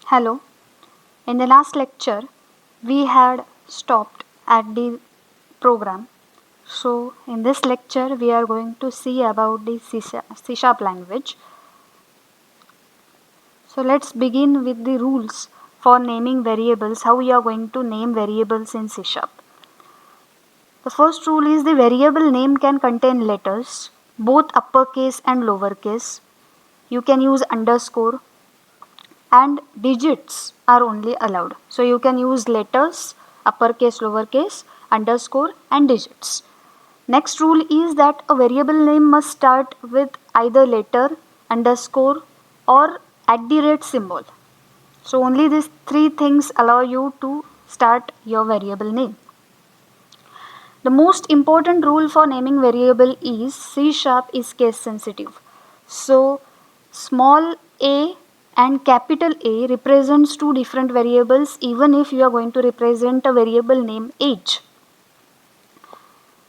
Hello. In the last lecture, we had stopped at the program. So, in this lecture, we are going to see about the C Sharp language. So, let's begin with the rules for naming variables, how we are going to name variables in C Sharp. The first rule is the variable name can contain letters, both uppercase and lowercase. You can use underscore, and digits are only allowed. So you can use letters, uppercase, lowercase, underscore, and digits. Next rule is that a variable name must start with either letter, underscore, or @ symbol. So only these three things allow you to start your variable name. The most important rule for naming variable is C# is case sensitive. So small a and capital A represents two different variables even if you are going to represent a variable name age.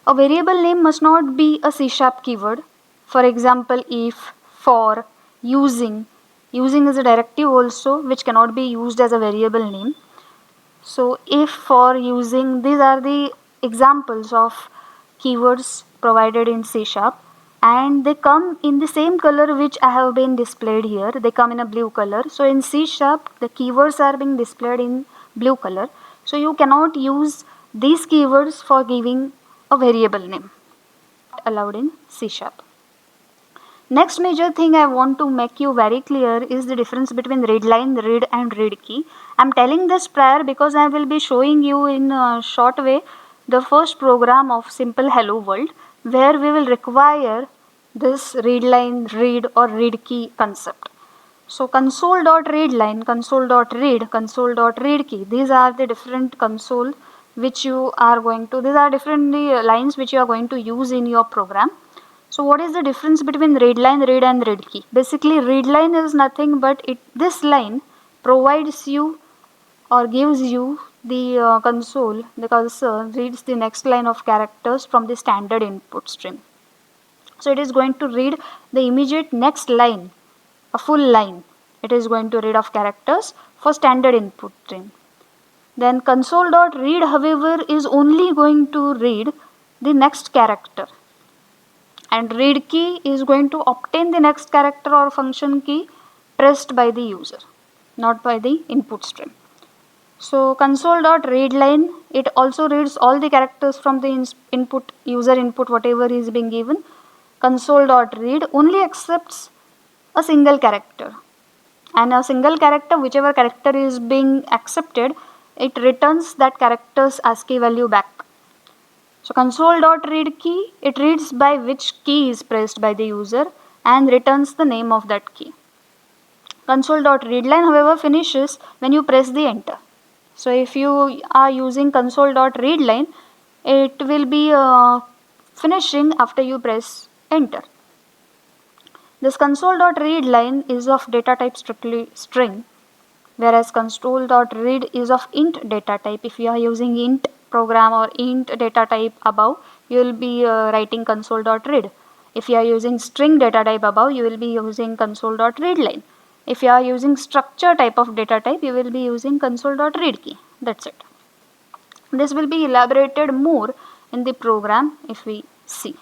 A variable name must not be a C# keyword. For example, if, for, using. Using is a directive also which cannot be used as a variable name. So if, for, using, these are the examples of keywords provided in C#, and they come in the same color which I have been displayed here. They come in a blue color. So in C#, the keywords are being displayed in blue color. So you cannot use these keywords for giving a variable name. Allowed in C#. Next major thing I want to make you very clear is the difference between readline, read and read key. I am telling this prior because I will be showing you in a short way the first program of simple hello world where we will require this readline, read or read key concept. So console.readline, console.read, console.read key, these are the different console which you are going to, these are different lines which you are going to use in your program. So what is the difference between readline, read and read key? Basically readline is nothing but this line provides you or gives you the console, the cursor reads the next line of characters from the standard input stream. So it is going to read the immediate next line, a full line. It is going to read of characters for standard input stream. Then console.read, however, is only going to read the next character. And read key is going to obtain the next character or function key pressed by the user, not by the input stream. So console.readline, it also reads all the characters from the input, user input, whatever is being given. Console.read only accepts a single character, and a single character, whichever character is being accepted, it returns that character's ASCII value back. So console.read key, it reads by which key is pressed by the user and returns the name of that key. Console.readline, however, finishes when you press the enter. So if you are using console.readline, it will be finishing after you press enter. This console.readline is of data type strictly string, whereas console.read is of int data type. If you are using int program or int data type above, you will be writing console.read. If you are using string data type above, you will be using console.readline. If you are using structure type of data type, you will be using console.read key. That's it. This will be elaborated more in the program if we see.